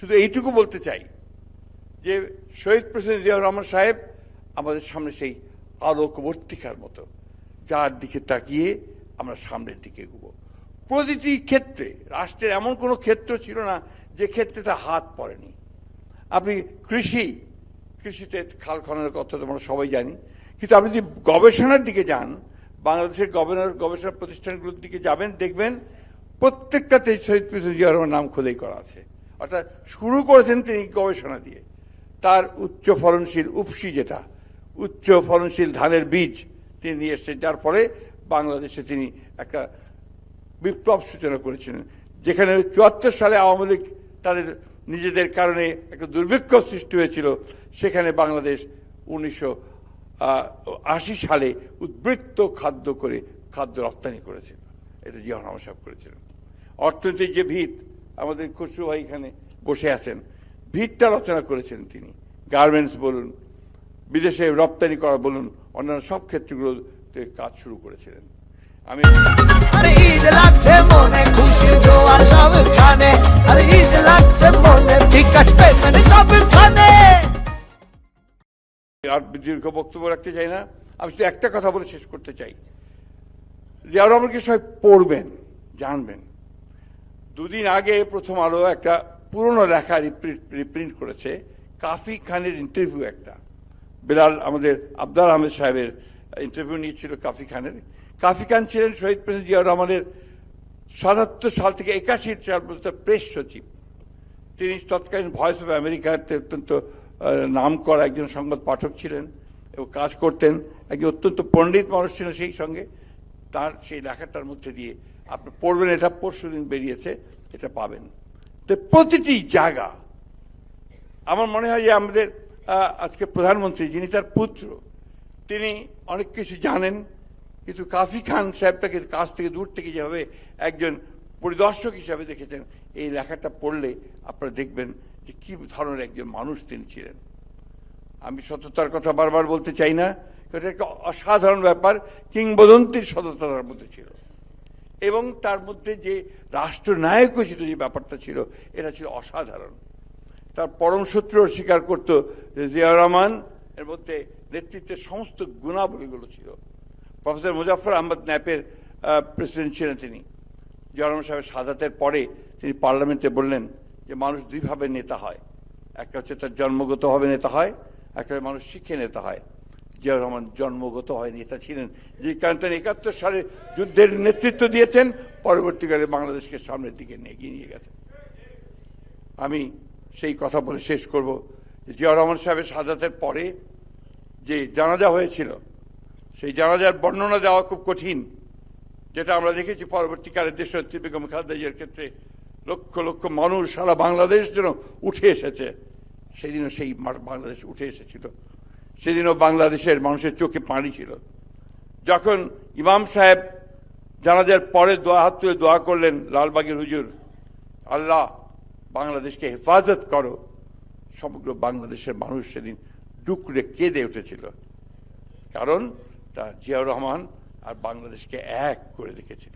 শুধু এইটুকু বলতে চাই যে শহীদ প্রেসিডেন্ট জিয়াউর রহমান সাহেব আমাদের সামনে সেই আলোকবর্তিকার মতো, যার দিকে তাকিয়ে আমরা সামনের দিকে এগোবো। প্রতিটি ক্ষেত্রে রাষ্ট্রের এমন কোনো ক্ষেত্র ছিল না যে ক্ষেত্রে তার হাত পড়েনি। আপনি কৃষিতে খাল খননের কথা তো আমরা সবাই জানি, কিন্তু আপনি যদি গবেষণার দিকে যান, বাংলাদেশের গবেষণা প্রতিষ্ঠানগুলোর দিকে যাবেন, দেখবেন প্রত্যেকটাতে শহীদ প্রেসিডেন্ট জিয়াউর রহমান নাম খোদাই করা আছে। অর্থাৎ শুরু করেছেন তিনি গবেষণা দিয়ে। তার উচ্চ ফলনশীল উপসি, যেটা উচ্চ ফলনশীল ধানের বীজ তিনি নিয়ে এসেছেন, যার ফলে বাংলাদেশে তিনি একটা বিপ্লব সূচনা করেছিলেন। যেখানে ৭৪ সালে আওয়ামী লীগ তাদের নিজেদের কারণে একটা দুর্ভিক্ষ সৃষ্টি হয়েছিল, সেখানে বাংলাদেশ ১৯৮০ সালে উদ্বৃত্ত খাদ্য রপ্তানি করেছিল। এটা জিয়াউর রহমান সাহেব করেছিলেন। অর্থনীতির যে ভিত, আমাদের খসরু ভাই এখানে বসে আছেন, ভিতটা রচনা করেছেন তিনি। গার্মেন্টস বলুন, বিদেশে রপ্তানি করা বলুন, অন্যান্য সব ক্ষেত্রগুলোতে কাজ শুরু করেছিলেন। আমি ঈদ লাগছে মনে, খুশির জোয়ার সবখানে, আরে ঈদ লাগছে মনে, বিকাশ পেমেন্ট সবখানে। আর দীর্ঘ বক্তব্য রাখতে চাই না, আমি শুধু একটা কথা বলে শেষ করতে চাই। জিয়াউর রহমানকে সবাই পড়বেন, জানবেন। দুদিন আগে প্রথম আলো একটা পুরনো লেখা রিপ্রিন্ট করেছে, কাফি খানের ইন্টারভিউ একটা। বেলাল আমাদের আবদার আহমেদ সাহেবের ইন্টারভিউ নিয়েছিল কাফি খানের। কাফি খান ছিলেন শহীদ প্রেসিডেন্ট জিয়াউর রহমানের ৭৭ সাল থেকে ৮১ সাল পর্যন্ত প্রেস সচিব। তিনি তৎকালীন ভয়েস অফ আমেরিকাতে অত্যন্ত নাম করা একজন সংবাদ পাঠক ছিলেন এবং কাজ করতেন। একজন অত্যন্ত পণ্ডিত মানুষ ছিলেন সেই সঙ্গে। তার সেই লেখাটার মধ্যে দিয়ে আপনি পড়বেন, এটা পরশুদিন বেরিয়েছে, এটা পাবেন। তো প্রতিটি জায়গা আমার মনে হয় যে আমাদের আজকে প্রধানমন্ত্রী, যিনি তার পুত্র, তিনি অনেক কিছু জানেন, কিন্তু কাফি খান সাহেবটাকে কাছ থেকে দূর থেকে যেভাবে একজন পরিদর্শক হিসাবে দেখেছেন, এই লেখাটা পড়লে আপনারা দেখবেন যে কী ধরনের একজন মানুষ তিনি ছিলেন। আমি সততার কথা বারবার বলতে চাই না, এটা একটা অসাধারণ ব্যাপার, কিংবদন্তির সততার মধ্যে ছিল। এবং তার মধ্যে যে রাষ্ট্রনায়কোচিত যে ব্যাপারটা ছিল, এটা ছিল অসাধারণ। তার পরম শত্রু স্বীকার করত যে জিয়াউর রহমান এর মধ্যে নেতৃত্বের সমস্ত গুণাবলীগুলো ছিল। প্রফেসর মুজাফফর আহমদ ন্যাপের প্রেসিডেন্ট ছিলেন তিনি। জিয়াউর রহমান সাহেবের শাহাদাতের পরে তিনি পার্লামেন্টে বললেন যে মানুষ দুইভাবে নেতা হয়, একটা হচ্ছে তার জন্মগতভাবে নেতা হয়, একটা মানুষ শিখে নেতা হয়। জিয়াউর রহমান জন্মগতভাবে নেতা ছিলেন, যে কারণে তিনি ৭১ সালে যুদ্ধের নেতৃত্ব দিয়েছেন, পরবর্তীকালে বাংলাদেশকে সামনের দিকে এগিয়ে নিয়ে গেছেন। আমি সেই কথা বলে শেষ করব। জিয়াউর রহমান সাহেবের শাহাদাতের পরে যে জানাজা হয়েছিল, সেই জানাজার বর্ণনা দেওয়া খুব কঠিন, যেটা আমরা দেখেছি পরবর্তীকালে দেশনেত্রী বেগম খালেদা জিয়ার ক্ষেত্রে লক্ষ লক্ষ মানুষ সারা বাংলাদেশ যেন উঠে এসেছে। সেদিনও সেই বাংলাদেশ উঠে এসেছিল, সেদিনও বাংলাদেশের মানুষের চোখে পানি ছিল। যখন ইমাম সাহেব জানাজার পরে হাত তুলে দোয়া করলেন লালবাগের হুজুর, আল্লাহ বাংলাদেশকে হেফাজত করো, সমগ্র বাংলাদেশের মানুষ সেদিন ডুকরে কেঁদে উঠেছিল। কারণ তা জিয়াউর রহমান আর বাংলাদেশকে এক করে রেখেছিল।